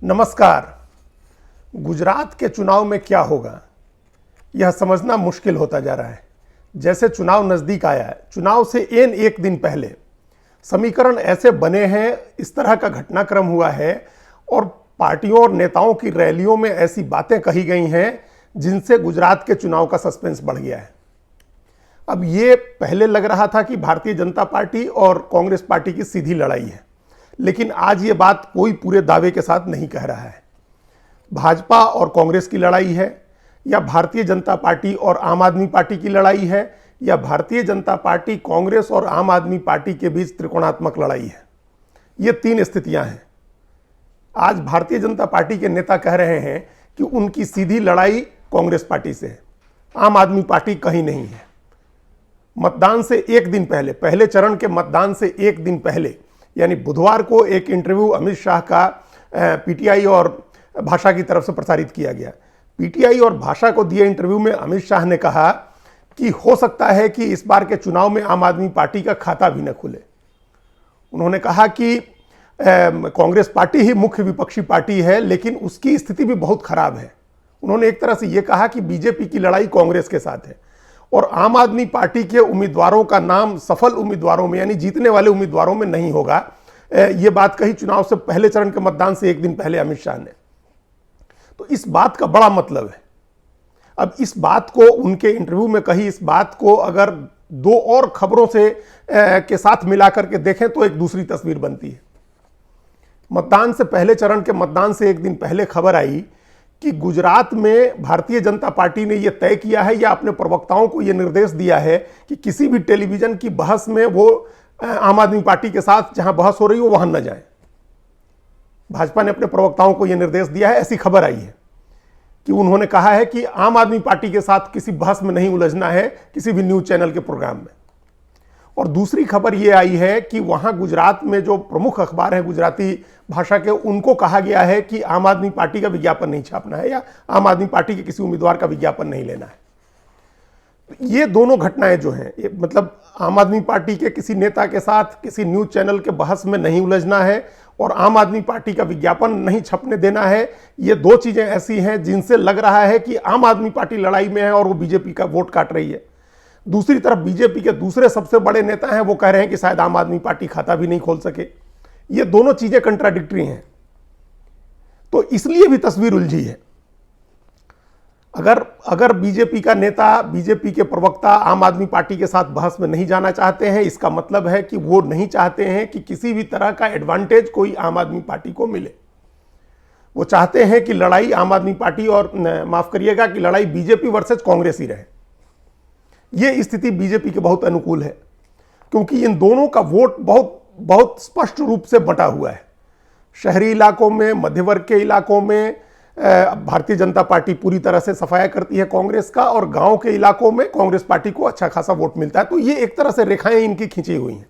नमस्कार। गुजरात के चुनाव में क्या होगा यह समझना मुश्किल होता जा रहा है। जैसे चुनाव नज़दीक आया है, चुनाव से एक दिन पहले समीकरण ऐसे बने हैं, इस तरह का घटनाक्रम हुआ है और पार्टियों और नेताओं की रैलियों में ऐसी बातें कही गई हैं जिनसे गुजरात के चुनाव का सस्पेंस बढ़ गया है। अब ये पहले लग रहा था कि भारतीय जनता पार्टी और कांग्रेस पार्टी की सीधी लड़ाई है, लेकिन आज ये बात कोई पूरे दावे के साथ नहीं कह रहा है। भाजपा और कांग्रेस की लड़ाई है, या भारतीय जनता पार्टी और आम आदमी पार्टी की लड़ाई है, या भारतीय जनता पार्टी, कांग्रेस और आम आदमी पार्टी के बीच त्रिकोणात्मक लड़ाई है। ये तीन स्थितियां हैं। आज भारतीय जनता पार्टी के नेता कह रहे हैं कि उनकी सीधी लड़ाई कांग्रेस पार्टी से है, आम आदमी पार्टी कहीं नहीं है। मतदान से एक दिन पहले, पहले चरण के मतदान से एक दिन पहले, यानी बुधवार को एक इंटरव्यू अमित शाह का पीटीआई और भाषा की तरफ से प्रसारित किया गया। पीटीआई और भाषा को दिए इंटरव्यू में अमित शाह ने कहा कि हो सकता है कि इस बार के चुनाव में आम आदमी पार्टी का खाता भी न खुले। उन्होंने कहा कि कांग्रेस पार्टी ही मुख्य विपक्षी पार्टी है, लेकिन उसकी स्थिति भी बहुत खराब है। उन्होंने एक तरह से यह कहा कि बीजेपी की लड़ाई कांग्रेस के साथ है और आम आदमी पार्टी के उम्मीदवारों का नाम सफल उम्मीदवारों में, यानी जीतने वाले उम्मीदवारों में नहीं होगा। यह बात कही चुनाव से पहले चरण के मतदान से एक दिन पहले अमित शाह ने। तो इस बात का बड़ा मतलब है। अब इस बात को, उनके इंटरव्यू में कही इस बात को अगर दो और खबरों से के साथ मिलाकर के देखें तो एक दूसरी तस्वीर बनती है। मतदान से पहले चरण के मतदान से एक दिन पहले खबर आई कि गुजरात में भारतीय जनता पार्टी ने यह तय किया है या अपने प्रवक्ताओं को यह निर्देश दिया है कि किसी भी टेलीविजन की बहस में वो आम आदमी पार्टी के साथ जहां बहस हो रही हो वहां न जाए। भाजपा ने अपने प्रवक्ताओं को यह निर्देश दिया है, ऐसी खबर आई है कि उन्होंने कहा है कि आम आदमी पार्टी के साथ किसी बहस में नहीं उलझना है किसी भी न्यूज चैनल के प्रोग्राम में। और दूसरी खबर यह आई है कि वहां गुजरात में जो प्रमुख अखबार है गुजराती भाषा के, उनको कहा गया है कि आम आदमी पार्टी का विज्ञापन नहीं छापना है या आम आदमी पार्टी के किसी उम्मीदवार का विज्ञापन नहीं लेना है। ये दोनों घटनाएं जो हैं, मतलब आम आदमी पार्टी के किसी नेता के साथ किसी न्यूज चैनल के बहस में नहीं उलझना है और आम आदमी पार्टी का विज्ञापन नहीं छपने देना है, ये दो चीजें ऐसी हैं जिनसे लग रहा है कि आम आदमी पार्टी लड़ाई में है और वो बीजेपी का वोट काट रही है। दूसरी तरफ बीजेपी के दूसरे सबसे बड़े नेता हैं, वो कह रहे हैं कि शायद आम आदमी पार्टी खाता भी नहीं खोल सके। ये दोनों चीजें कंट्राडिक्टरी हैं, तो इसलिए भी तस्वीर उलझी है। अगर बीजेपी का नेता, बीजेपी के प्रवक्ता आम आदमी पार्टी के साथ बहस में नहीं जाना चाहते हैं, इसका मतलब है कि वो नहीं चाहते हैं कि किसी भी तरह का एडवांटेज कोई आम आदमी पार्टी को मिले। वो चाहते हैं कि लड़ाई आम आदमी पार्टी और, माफ करिएगा, कि लड़ाई बीजेपी वर्सेस कांग्रेस ही रहे। ये स्थिति बीजेपी के बहुत अनुकूल है, क्योंकि इन दोनों का वोट बहुत स्पष्ट रूप से बंटा हुआ है। शहरी इलाकों में, मध्य वर्ग के इलाकों में भारतीय जनता पार्टी पूरी तरह से सफाया करती है कांग्रेस का, और गांव के इलाकों में कांग्रेस पार्टी को अच्छा खासा वोट मिलता है। तो ये एक तरह से रेखाएं इनकी खींची हुई हैं।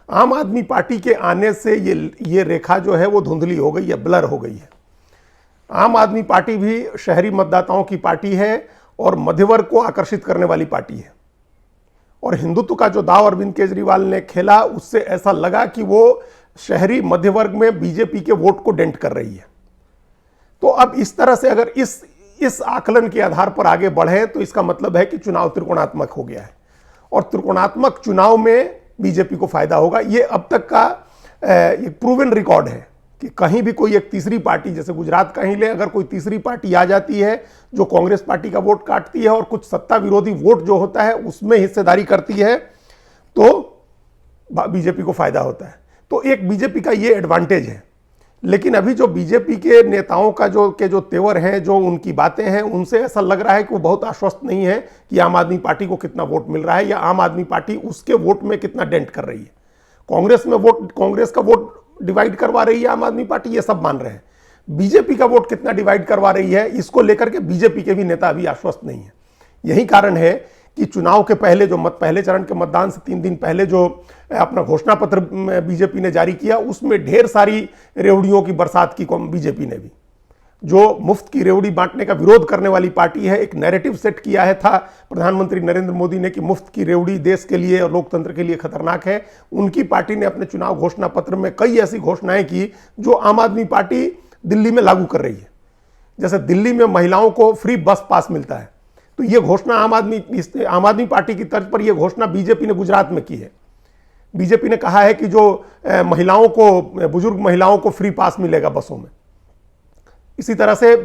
आम आदमी पार्टी के आने से ये रेखा जो है वो धुंधली हो गई है, ब्लर हो गई है। आम आदमी पार्टी भी शहरी मतदाताओं की पार्टी है और मध्य वर्ग को आकर्षित करने वाली पार्टी है। और हिंदुत्व का जो दांव अरविंद केजरीवाल ने खेला, उससे ऐसा लगा कि वो शहरी मध्य वर्ग में बीजेपी के वोट को डेंट कर रही है। तो अब इस तरह से अगर इस आकलन के आधार पर आगे बढ़े तो इसका मतलब है कि चुनाव त्रिकोणात्मक हो गया है और त्रिकोणात्मक चुनाव में बीजेपी को फायदा होगा। ये अब तक का एक प्रूवन रिकॉर्ड है कि कहीं भी कोई एक तीसरी पार्टी, जैसे गुजरात का ही ले, अगर कोई तीसरी पार्टी आ जाती है जो कांग्रेस पार्टी का वोट काटती है और कुछ सत्ता विरोधी वोट जो होता है उसमें हिस्सेदारी करती है, तो बीजेपी को फायदा होता है। तो एक बीजेपी का ये एडवांटेज है। लेकिन अभी जो बीजेपी के नेताओं का जो तेवर हैं, जो उनकी बातें हैं, उनसे ऐसा लग रहा है कि वो बहुत आश्वस्त नहीं है कि आम आदमी पार्टी को कितना वोट मिल रहा है या आम आदमी पार्टी उसके वोट में कितना डेंट कर रही है। कांग्रेस का वोट डिवाइड करवा रही है आम आदमी पार्टी, ये सब मान रहे हैं। बीजेपी का वोट कितना डिवाइड करवा रही है, इसको लेकर के बीजेपी के भी नेता अभी आश्वस्त नहीं है। यही कारण है कि चुनाव के पहले पहले चरण के मतदान से 3 दिन पहले जो अपना घोषणा पत्र बीजेपी ने जारी किया, उसमें ढेर सारी रेवड़ियों की बरसात की बीजेपी ने भी, जो मुफ्त की रेवड़ी बांटने का विरोध करने वाली पार्टी है, एक नैरेटिव सेट किया है था प्रधानमंत्री नरेंद्र मोदी ने कि मुफ्त की रेवड़ी देश के लिए और लोकतंत्र के लिए खतरनाक है। उनकी पार्टी ने अपने चुनाव घोषणा पत्र में कई ऐसी घोषणाएं की जो आम आदमी पार्टी दिल्ली में लागू कर रही है। जैसे दिल्ली में महिलाओं को फ्री बस पास मिलता है, तो ये घोषणा आम आदमी पार्टी की तर्ज पर यह घोषणा बीजेपी ने गुजरात में की है। बीजेपी ने कहा है कि जो महिलाओं को, बुजुर्ग महिलाओं को फ्री पास मिलेगा बसों में। इसी तरह से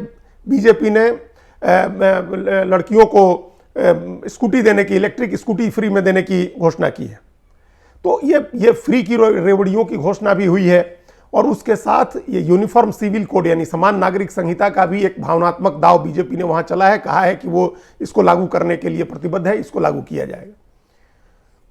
बीजेपी ने लड़कियों को स्कूटी देने की, इलेक्ट्रिक स्कूटी फ्री में देने की घोषणा की है। तो ये फ्री की रेवड़ियों की घोषणा भी हुई है, और उसके साथ ये यूनिफॉर्म सिविल कोड यानी समान नागरिक संहिता का भी एक भावनात्मक दाव बीजेपी ने वहां चला है। कहा है कि वो इसको लागू करने के लिए प्रतिबद्ध है, इसको लागू किया जाएगा।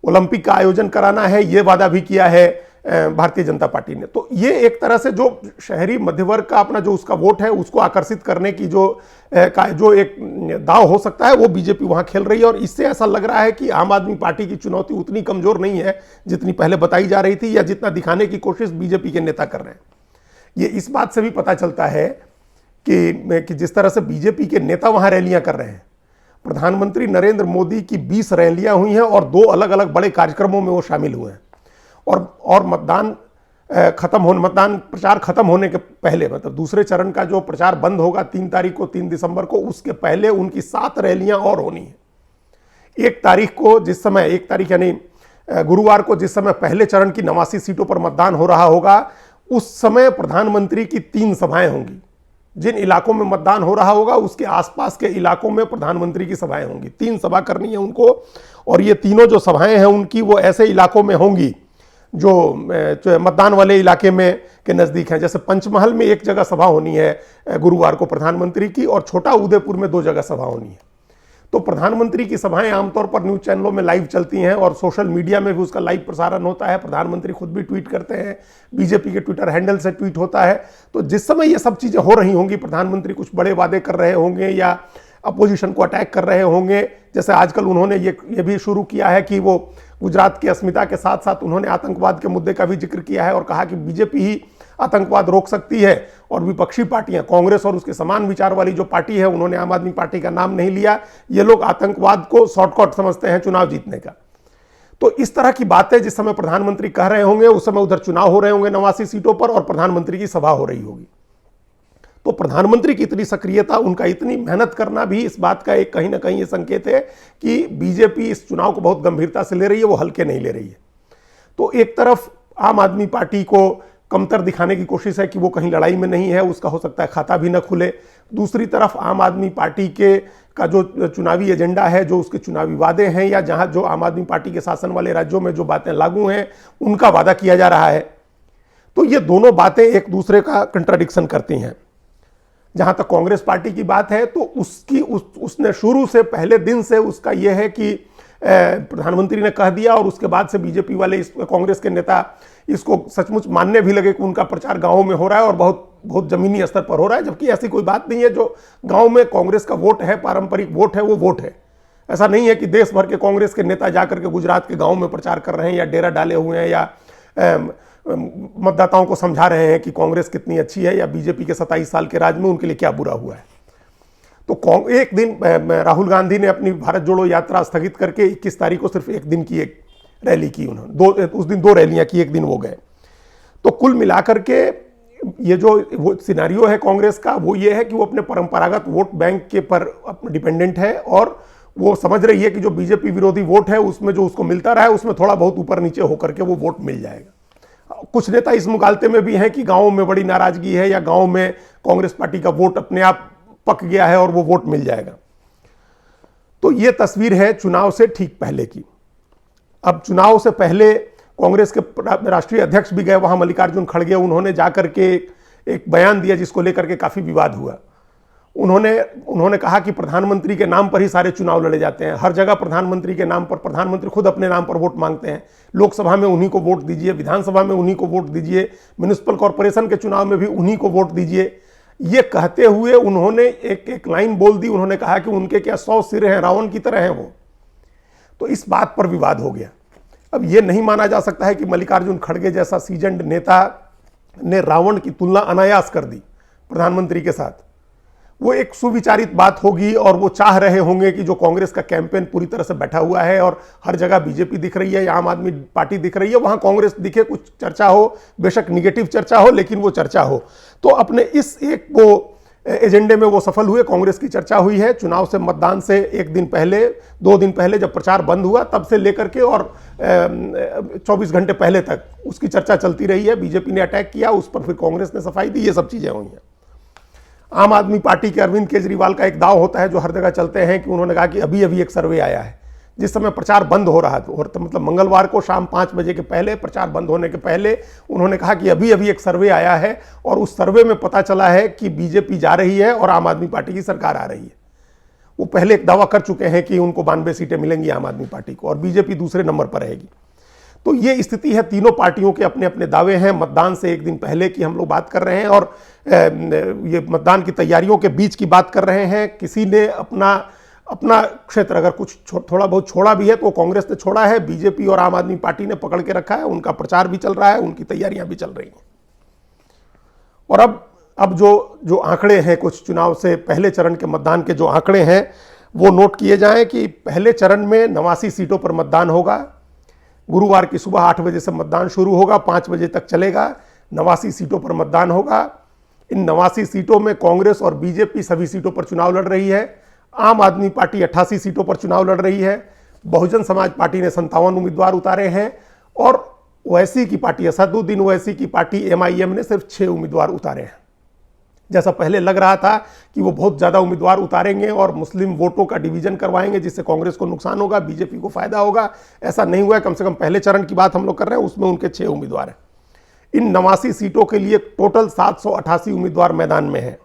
ओलंपिक का आयोजन कराना है, ये वादा भी किया है भारतीय जनता पार्टी ने। तो ये एक तरह से जो शहरी मध्य वर्ग का अपना जो उसका वोट है उसको आकर्षित करने की जो एक दाव हो सकता है वो बीजेपी वहां खेल रही है। और इससे ऐसा लग रहा है कि आम आदमी पार्टी की चुनौती उतनी कमजोर नहीं है जितनी पहले बताई जा रही थी, या जितना दिखाने की कोशिश बीजेपी के नेता कर रहे हैं। ये इस बात से भी पता चलता है कि जिस तरह से बीजेपी के नेता वहां रैलियां कर रहे हैं, प्रधानमंत्री नरेंद्र मोदी की 20 रैलियां हुई हैं और 2 अलग अलग बड़े कार्यक्रमों में वो शामिल हुए हैं। और मतदान प्रचार खत्म होने के पहले, मतलब दूसरे चरण का जो प्रचार बंद होगा 3 तारीख को, 3 दिसंबर को, उसके पहले उनकी 7 रैलियां और होनी है। 1 तारीख को, जिस समय 1 तारीख यानी गुरुवार को, जिस समय पहले चरण की 89 सीटों पर मतदान हो रहा होगा, उस समय प्रधानमंत्री की 3 सभाएं होंगी। जिन इलाकों में मतदान हो रहा होगा उसके आसपास के इलाकों में प्रधानमंत्री की सभाएं होंगी। 3 सभा करनी है उनको, और ये तीनों जो सभाएं हैं उनकी वो ऐसे इलाकों में होंगी जो मतदान वाले इलाके में के नज़दीक हैं। जैसे पंचमहल में 1 जगह सभा होनी है गुरुवार को प्रधानमंत्री की, और छोटा उदयपुर में 2 जगह सभा होनी है। तो प्रधानमंत्री की सभाएं आमतौर पर न्यूज़ चैनलों में लाइव चलती हैं और सोशल मीडिया में भी उसका लाइव प्रसारण होता है। प्रधानमंत्री खुद भी ट्वीट करते हैं, बीजेपी के ट्विटर हैंडल से ट्वीट होता है। तो जिस समय ये सब चीज़ें हो रही होंगी, प्रधानमंत्री कुछ बड़े वादे कर रहे होंगे या अपोजिशन को अटैक कर रहे होंगे, जैसे आजकल उन्होंने ये भी शुरू किया है कि वो गुजरात की अस्मिता के साथ साथ उन्होंने आतंकवाद के मुद्दे का भी जिक्र किया है और कहा कि बीजेपी ही आतंकवाद रोक सकती है, और विपक्षी पार्टियां, कांग्रेस और उसके समान विचार वाली जो पार्टी है, उन्होंने आम आदमी पार्टी का नाम नहीं लिया। ये लोग आतंकवाद को शॉर्टकट समझते हैं चुनाव जीतने का। तो इस तरह की बातें जिस समय प्रधानमंत्री कह रहे होंगे, उस समय उधर चुनाव हो रहे होंगे 89 सीटों पर और प्रधानमंत्री की सभा हो रही होगी। तो प्रधानमंत्री की इतनी सक्रियता, उनका इतनी मेहनत करना भी इस बात का एक कहीं ना कहीं ये संकेत है कि बीजेपी इस चुनाव को बहुत गंभीरता से ले रही है, वो हल्के नहीं ले रही है। तो एक तरफ आम आदमी पार्टी को कमतर दिखाने की कोशिश है कि वो कहीं लड़ाई में नहीं है, उसका हो सकता है खाता भी न खुले। दूसरी तरफ आम आदमी पार्टी का जो चुनावी एजेंडा है, जो उसके चुनावी वादे हैं, या जहां जो आम आदमी पार्टी के शासन वाले राज्यों में जो बातें लागू हैं उनका वादा किया जा रहा है। तो ये दोनों बातें एक दूसरे का कंट्राडिक्शन करती हैं। जहां तक कांग्रेस पार्टी की बात है, तो उसने शुरू से, पहले दिन से उसका यह है कि प्रधानमंत्री ने कह दिया, और उसके बाद से बीजेपी वाले, कांग्रेस के नेता इसको सचमुच मानने भी लगे कि उनका प्रचार गांवों में हो रहा है और बहुत बहुत जमीनी स्तर पर हो रहा है। जबकि ऐसी कोई बात नहीं है। जो गांव में कांग्रेस का वोट है, पारंपरिक वोट है, वो वोट है। ऐसा नहीं है कि देश भर के कांग्रेस के नेता जाकर के गुजरात के गाँव में प्रचार कर रहे हैं, या डेरा डाले हुए हैं, या मतदाताओं को समझा रहे हैं कि कांग्रेस कितनी अच्छी है, या बीजेपी के 27 साल के राज में उनके लिए क्या बुरा हुआ है। तो एक दिन राहुल गांधी ने अपनी भारत जोड़ो यात्रा स्थगित करके 21 तारीख को सिर्फ एक दिन की एक रैली की उन्होंने। उस दिन 2 रैलियां की, एक दिन वो गए। तो कुल मिलाकर के ये जो वो सिनारियो है कांग्रेस का, वो ये है कि वो अपने परंपरागत वोट बैंक के पर डिपेंडेंट है, और वो समझ रही है कि जो बीजेपी विरोधी वोट है उसमें जो उसको मिलता रहा है, उसमें थोड़ा बहुत ऊपर नीचे होकर के वो वोट मिल जाएगा। कुछ नेता इस मुगालते में भी हैं कि गाँवों में बड़ी नाराजगी है, या गाँव में कांग्रेस पार्टी का वोट अपने आप पक गया है और वो वोट मिल जाएगा। तो ये तस्वीर है चुनाव से ठीक पहले की। अब चुनाव से पहले कांग्रेस के राष्ट्रीय अध्यक्ष भी गए वहां, मल्लिकार्जुन खड़गे। उन्होंने जाकर के एक बयान दिया जिसको लेकर के काफी विवाद हुआ। उन्होंने कहा कि प्रधानमंत्री के नाम पर ही सारे चुनाव लड़े जाते हैं। हर जगह प्रधानमंत्री के नाम पर, प्रधानमंत्री खुद अपने नाम पर वोट मांगते हैं। लोकसभा में उन्हीं को वोट दीजिए, विधानसभा में उन्हीं को वोट दीजिए, म्युनिसिपल कॉरपोरेशन के चुनाव में भी उन्हीं को वोट दीजिए। ये कहते हुए उन्होंने एक लाइन बोल दी। उन्होंने कहा कि उनके क्या 100 सिर हैं, रावण की तरह हैं वो। तो इस बात पर विवाद हो गया। अब ये नहीं माना जा सकता है कि मल्लिकार्जुन खड़गे जैसा सीजन्ड नेता ने रावण की तुलना अनायास कर दी प्रधानमंत्री के साथ। वो एक सुविचारित बात होगी और वो चाह रहे होंगे कि जो कांग्रेस का कैंपेन पूरी तरह से बैठा हुआ है और हर जगह बीजेपी दिख रही है या आम आदमी पार्टी दिख रही है, वहां कांग्रेस दिखे, कुछ चर्चा हो, बेशक निगेटिव चर्चा हो लेकिन वो चर्चा हो। तो अपने इस एक वो एजेंडे में वो सफल हुए। कांग्रेस की चर्चा हुई है चुनाव से, मतदान से एक दिन पहले, 2 दिन पहले जब प्रचार बंद हुआ तब से लेकर के और 24 घंटे पहले तक उसकी चर्चा चलती रही है। बीजेपी ने अटैक किया, उस पर फिर कांग्रेस ने सफाई दी, ये सब चीजें हुई हैं। आम आदमी पार्टी के अरविंद केजरीवाल का एक दाव होता है जो हर जगह चलते हैं कि उन्होंने कहा कि अभी अभी एक सर्वे आया है। जिस समय प्रचार बंद हो रहा था, तो मतलब मंगलवार को शाम 5 बजे के पहले, प्रचार बंद होने के पहले उन्होंने कहा कि अभी अभी एक सर्वे आया है और उस सर्वे में पता चला है कि बीजेपी जा रही है और आम आदमी पार्टी की सरकार आ रही है। वो पहले एक दावा कर चुके हैं कि उनको 92 सीटें मिलेंगी आम आदमी पार्टी को और बीजेपी दूसरे नंबर पर रहेगी। तो ये स्थिति है, तीनों पार्टियों के अपने अपने दावे हैं। मतदान से एक दिन पहले की हम लोग बात कर रहे हैं और ये मतदान की तैयारियों के बीच की बात कर रहे हैं। किसी ने अपना क्षेत्र अगर कुछ थोड़ा बहुत छोड़ा भी है तो कांग्रेस ने छोड़ा है, बीजेपी और आम आदमी पार्टी ने पकड़ के रखा है। उनका प्रचार भी चल रहा है, उनकी तैयारियां भी चल रही हैं। और अब जो आंकड़े हैं, कुछ चुनाव से पहले चरण के मतदान के जो आंकड़े हैं वो नोट किए जाएं कि पहले चरण में 89 सीटों पर मतदान होगा। गुरुवार की सुबह 8 बजे से मतदान शुरू होगा, 5 बजे तक चलेगा। 89 सीटों पर मतदान होगा। इन 89 सीटों में कांग्रेस और बीजेपी सभी सीटों पर चुनाव लड़ रही है। आम आदमी पार्टी 88 सीटों पर चुनाव लड़ रही है। बहुजन समाज पार्टी ने 57 उम्मीदवार उतारे हैं और ओवैसी की पार्टी, असदुद्दीन ओवैसी की पार्टी MIM ने सिर्फ 6 उम्मीदवार उतारे हैं। जैसा पहले लग रहा था कि वो बहुत ज़्यादा उम्मीदवार उतारेंगे और मुस्लिम वोटों का डिवीजन करवाएंगे जिससे कांग्रेस को नुकसान होगा, बीजेपी को फायदा होगा, ऐसा नहीं हुआ है। कम से कम पहले चरण की बात हम लोग कर रहे हैं, उसमें उनके 6 उम्मीदवार हैं। इन 89 सीटों के लिए टोटल 788 उम्मीदवार मैदान में हैं।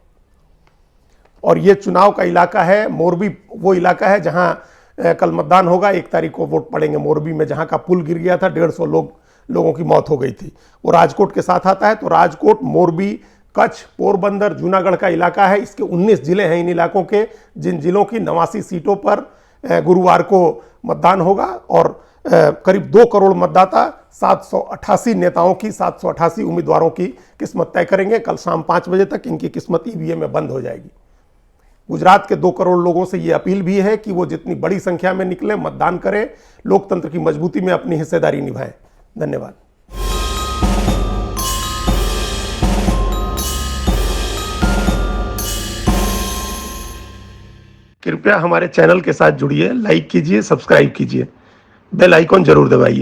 और ये चुनाव का इलाका है मोरबी, वो इलाका है जहां कल मतदान होगा। 1 तारीख को वोट पड़ेंगे मोरबी में, जहां का पुल गिर गया था, 150 लोगों की मौत हो गई थी। वो राजकोट के साथ आता है। तो राजकोट, मोरबी, कच्छ, पोरबंदर, जूनागढ़ का इलाका है। इसके 19 जिले हैं इन इलाकों के, जिन जिलों की 89 सीटों पर गुरुवार को मतदान होगा। और करीब 2 करोड़ मतदाता 788 नेताओं की, 788 उम्मीदवारों की किस्मत तय करेंगे। कल शाम 5 बजे तक इनकी किस्मत EVM में बंद हो जाएगी। गुजरात के 2 करोड़ लोगों से ये अपील भी है कि वो जितनी बड़ी संख्या में निकले, मतदान करें, लोकतंत्र की मजबूती में अपनी हिस्सेदारी निभाएं। धन्यवाद। कृपया हमारे चैनल के साथ जुड़िए, लाइक कीजिए, सब्सक्राइब कीजिए, बेल आइकॉन जरूर दबाइए।